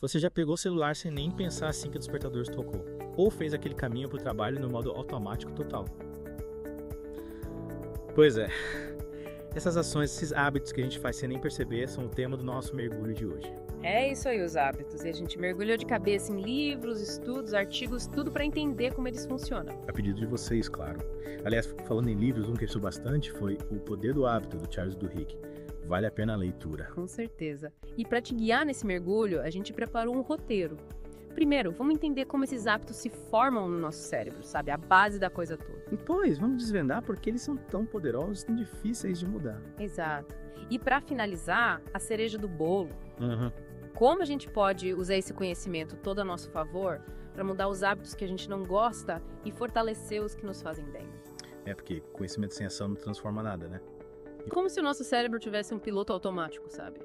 Você já pegou o celular sem nem pensar assim que o despertador tocou? Ou fez aquele caminho para o trabalho no modo automático total? Pois é, essas ações, esses hábitos que a gente faz sem nem perceber são o tema do nosso mergulho de hoje. É isso aí, os hábitos. E a gente mergulhou de cabeça em livros, estudos, artigos, tudo para entender como eles funcionam. A pedido de vocês, claro. Aliás, falando em livros, um que eu estudei bastante foi O Poder do Hábito, do Charles Duhigg. Vale a pena a leitura. Com certeza. E para te guiar nesse mergulho, a gente preparou um roteiro. Primeiro, vamos entender como esses hábitos se formam no nosso cérebro, sabe? A base da coisa toda. Depois, vamos desvendar porque eles são tão poderosos e tão difíceis de mudar. Exato. E para finalizar, a cereja do bolo. Uhum. Como a gente pode usar esse conhecimento todo a nosso favor para mudar os hábitos que a gente não gosta e fortalecer os que nos fazem bem? É porque conhecimento sem ação não transforma nada, né? Como se o nosso cérebro tivesse um piloto automático, sabe?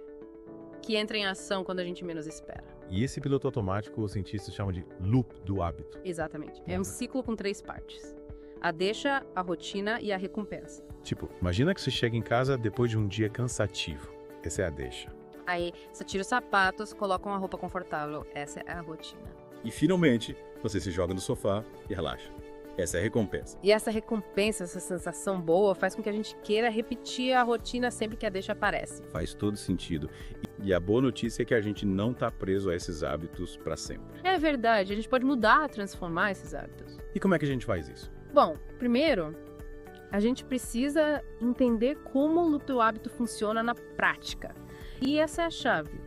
Que entra em ação quando a gente menos espera. E esse piloto automático os cientistas chamam de loop do hábito. Exatamente. É um ciclo com 3 partes. A deixa, a rotina e a recompensa. Tipo, imagina que você chega em casa depois de um dia cansativo. Essa é a deixa. Aí, você tira os sapatos, coloca uma roupa confortável. Essa é a rotina. E finalmente, você se joga no sofá e relaxa. Essa é a recompensa. E essa recompensa, essa sensação boa, faz com que a gente queira repetir a rotina sempre que a deixa aparece. Faz todo sentido. E a boa notícia é que a gente não está preso a esses hábitos para sempre. É verdade, a gente pode mudar, transformar esses hábitos. E como é que a gente faz isso? Bom, primeiro, a gente precisa entender como o loop do hábito funciona na prática. E essa é a chave.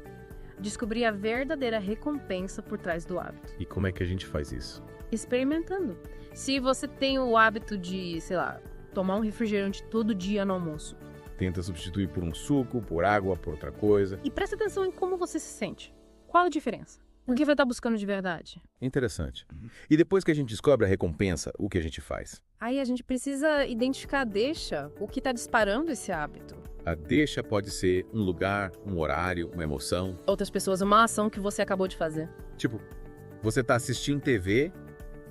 Descobrir a verdadeira recompensa por trás do hábito. E como é que a gente faz isso? Experimentando. Se você tem o hábito de, sei lá, tomar um refrigerante todo dia no almoço. Tenta substituir por um suco, por água, por outra coisa. E presta atenção em como você se sente. Qual a diferença? O que vai estar buscando de verdade? Interessante. E depois que a gente descobre a recompensa, o que a gente faz? Aí a gente precisa identificar a deixa, o que está disparando esse hábito. A deixa pode ser um lugar, um horário, uma emoção. Outras pessoas, uma ação que você acabou de fazer. Tipo, você tá assistindo TV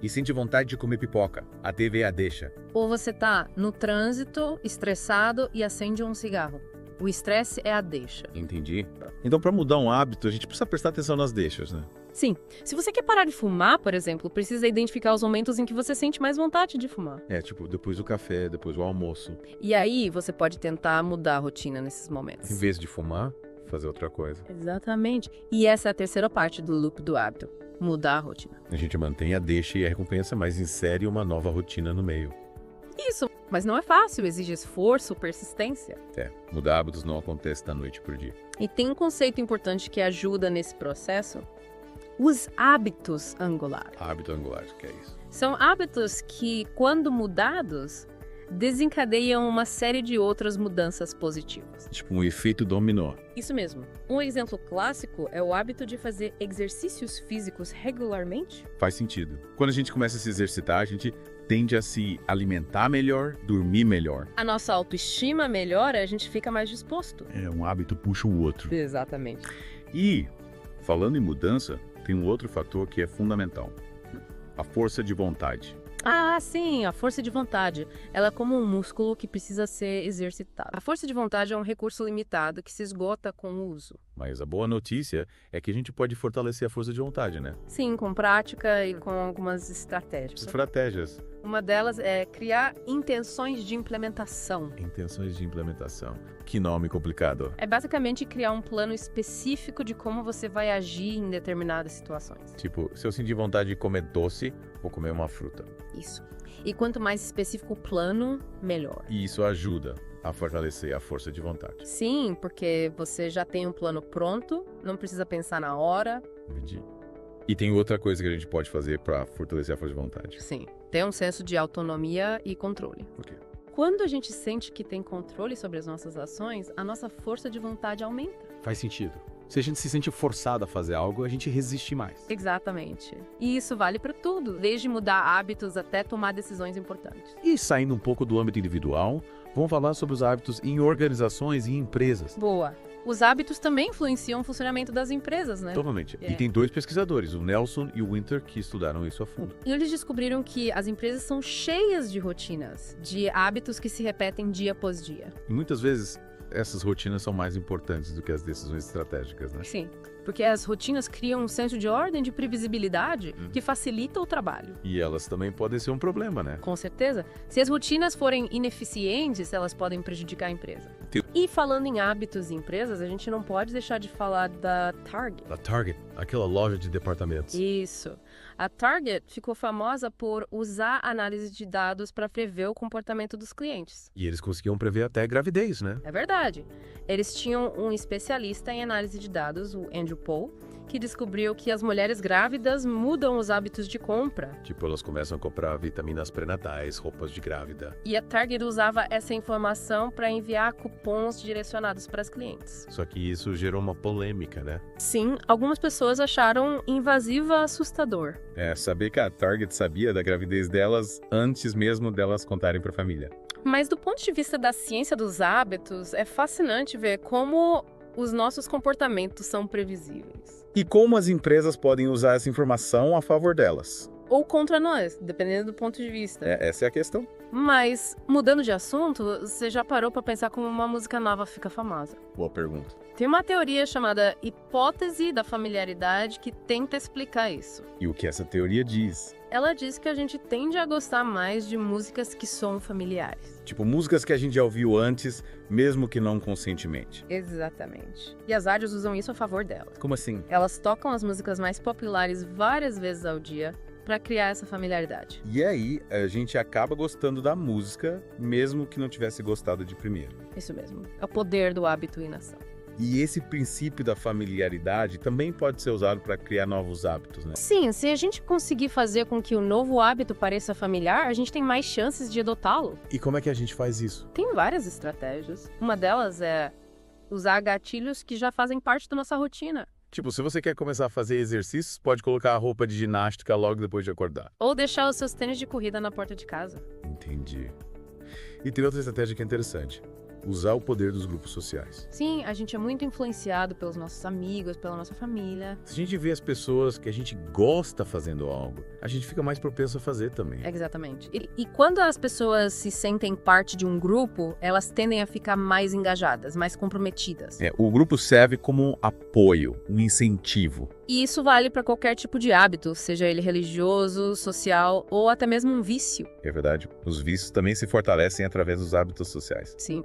e sente vontade de comer pipoca. A TV é a deixa. Ou você tá no trânsito, estressado e acende um cigarro. O estresse é a deixa. Entendi. Então, para mudar um hábito, a gente precisa prestar atenção nas deixas, né? Sim. Se você quer parar de fumar, por exemplo, precisa identificar os momentos em que você sente mais vontade de fumar. É, tipo, depois do café, depois do almoço. E aí, você pode tentar mudar a rotina nesses momentos. Em vez de fumar, fazer outra coisa. Exatamente. E essa é a terceira parte do loop do hábito. Mudar a rotina. A gente mantém a deixa e a recompensa, mas insere uma nova rotina no meio. Isso, mas não é fácil, exige esforço, persistência. É, mudar hábitos não acontece da noite pro dia. E tem um conceito importante que ajuda nesse processo: os hábitos angulares. Hábito angular, que é isso? São hábitos que, quando mudados, desencadeiam uma série de outras mudanças positivas. Tipo um efeito dominó. Isso mesmo. Um exemplo clássico é o hábito de fazer exercícios físicos regularmente. Faz sentido. Quando a gente começa a se exercitar, a gente tende a se alimentar melhor, dormir melhor. A nossa autoestima melhora, a gente fica mais disposto. É, um hábito puxa o outro. Exatamente. E, falando em mudança, tem um outro fator que é fundamental. A força de vontade. Ah, sim, a força de vontade. Ela é como um músculo que precisa ser exercitado. A força de vontade é um recurso limitado que se esgota com o uso. Mas a boa notícia é que a gente pode fortalecer a força de vontade, né? Sim, com prática e com algumas estratégias. Estratégias. Uma delas é criar intenções de implementação. Intenções de implementação. Que nome complicado. É basicamente criar um plano específico de como você vai agir em determinadas situações. Tipo, se eu sentir vontade de comer doce, vou comer uma fruta. Isso. E quanto mais específico o plano, melhor. E isso ajuda a fortalecer a força de vontade. Sim, porque você já tem um plano pronto, não precisa pensar na hora. Entendi. E tem outra coisa que a gente pode fazer para fortalecer a força de vontade. Sim, ter um senso de autonomia e controle. Por quê? Quando a gente sente que tem controle sobre as nossas ações, a nossa força de vontade aumenta. Faz sentido. Se a gente se sente forçado a fazer algo, a gente resiste mais. Exatamente. E isso vale para tudo, desde mudar hábitos até tomar decisões importantes. E saindo um pouco do âmbito individual, vamos falar sobre os hábitos em organizações e empresas. Boa. Os hábitos também influenciam o funcionamento das empresas, né? Totalmente. É. E tem 2 pesquisadores, o Nelson e o Winter, que estudaram isso a fundo. E eles descobriram que as empresas são cheias de rotinas, de hábitos que se repetem dia após dia. E muitas vezes essas rotinas são mais importantes do que as decisões estratégicas, né? Sim. porque as rotinas criam um senso de ordem, de previsibilidade, que facilita o trabalho. E elas também podem ser um problema, né? Com certeza. Se as rotinas forem ineficientes, elas podem prejudicar a empresa. Sim. E falando em hábitos e empresas, a gente não pode deixar de falar da Target. A Target, aquela loja de departamentos. Isso. A Target ficou famosa por usar análise de dados para prever o comportamento dos clientes. E eles conseguiam prever até gravidez, né? É verdade. Eles tinham um especialista em análise de dados, o Andrew Paul, que descobriu que as mulheres grávidas mudam os hábitos de compra. Tipo, elas começam a comprar vitaminas pré-natais, roupas de grávida. E a Target usava essa informação para enviar cupons direcionados para as clientes. Só que isso gerou uma polêmica, né? Sim, algumas pessoas acharam invasivo e assustador. Saber que a Target sabia da gravidez delas antes mesmo delas contarem para a família. Mas do ponto de vista da ciência dos hábitos, é fascinante ver como os nossos comportamentos são previsíveis. E como as empresas podem usar essa informação a favor delas? Ou contra nós, dependendo do ponto de vista. Essa é a questão. Mas, mudando de assunto, você já parou para pensar como uma música nova fica famosa? Boa pergunta. Tem uma teoria chamada hipótese da familiaridade que tenta explicar isso. E o que essa teoria diz? Ela diz que a gente tende a gostar mais de músicas que são familiares. Tipo, músicas que a gente já ouviu antes, mesmo que não conscientemente. Exatamente. E as rádios usam isso a favor delas. Como assim? Elas tocam as músicas mais populares várias vezes ao dia para criar essa familiaridade. E aí, a gente acaba gostando da música, mesmo que não tivesse gostado de primeiro. Isso mesmo. É o poder do hábito em ação. E esse princípio da familiaridade também pode ser usado para criar novos hábitos, né? Sim, se a gente conseguir fazer com que o novo hábito pareça familiar, a gente tem mais chances de adotá-lo. E como é que a gente faz isso? Tem várias estratégias. Uma delas é usar gatilhos que já fazem parte da nossa rotina. Tipo, se você quer começar a fazer exercícios, pode colocar a roupa de ginástica logo depois de acordar. Ou deixar os seus tênis de corrida na porta de casa. Entendi. E tem outra estratégia que é interessante. Usar o poder dos grupos sociais. Sim, a gente é muito influenciado pelos nossos amigos, pela nossa família. Se a gente vê as pessoas que a gente gosta fazendo algo, a gente fica mais propenso a fazer também. Exatamente. E quando as pessoas se sentem parte de um grupo, elas tendem a ficar mais engajadas, mais comprometidas. O grupo serve como apoio, um incentivo. E isso vale para qualquer tipo de hábito, seja ele religioso, social ou até mesmo um vício. É verdade. Os vícios também se fortalecem através dos hábitos sociais. Sim.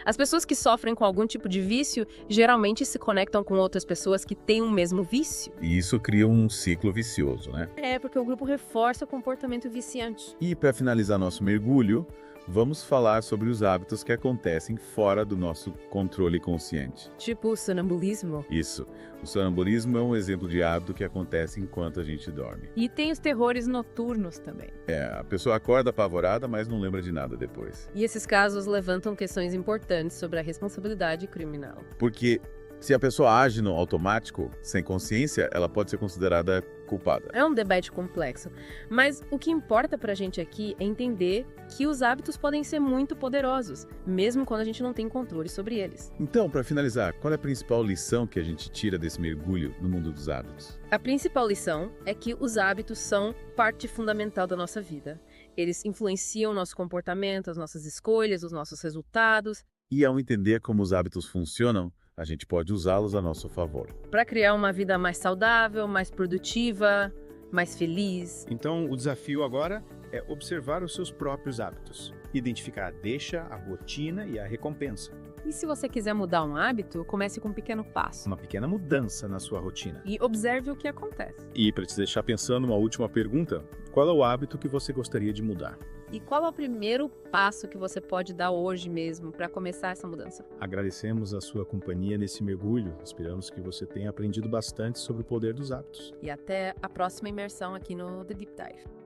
As pessoas que sofrem com algum tipo de vício geralmente se conectam com outras pessoas que têm o mesmo vício. E isso cria um ciclo vicioso, né? É, porque o grupo reforça o comportamento viciante. E para finalizar nosso mergulho, vamos falar sobre os hábitos que acontecem fora do nosso controle consciente. Tipo o sonambulismo. Isso. O sonambulismo é um exemplo de hábito que acontece enquanto a gente dorme. E tem os terrores noturnos também. A pessoa acorda apavorada, mas não lembra de nada depois. E esses casos levantam questões importantes sobre a responsabilidade criminal. Porque se a pessoa age no automático, sem consciência, ela pode ser considerada culpada. É um debate complexo, mas o que importa pra gente aqui é entender que os hábitos podem ser muito poderosos, mesmo quando a gente não tem controle sobre eles. Então, para finalizar, qual é a principal lição que a gente tira desse mergulho no mundo dos hábitos? A principal lição é que os hábitos são parte fundamental da nossa vida. Eles influenciam o nosso comportamento, as nossas escolhas, os nossos resultados. E ao entender como os hábitos funcionam, a gente pode usá-los a nosso favor. Para criar uma vida mais saudável, mais produtiva, mais feliz. Então, o desafio agora é observar os seus próprios hábitos, identificar a deixa, a rotina e a recompensa. E se você quiser mudar um hábito, comece com um pequeno passo. Uma pequena mudança na sua rotina. E observe o que acontece. E para te deixar pensando, uma última pergunta: qual é o hábito que você gostaria de mudar? E qual é o primeiro passo que você pode dar hoje mesmo para começar essa mudança? Agradecemos a sua companhia nesse mergulho. Esperamos que você tenha aprendido bastante sobre o poder dos hábitos. E até a próxima imersão aqui no The Deep Dive.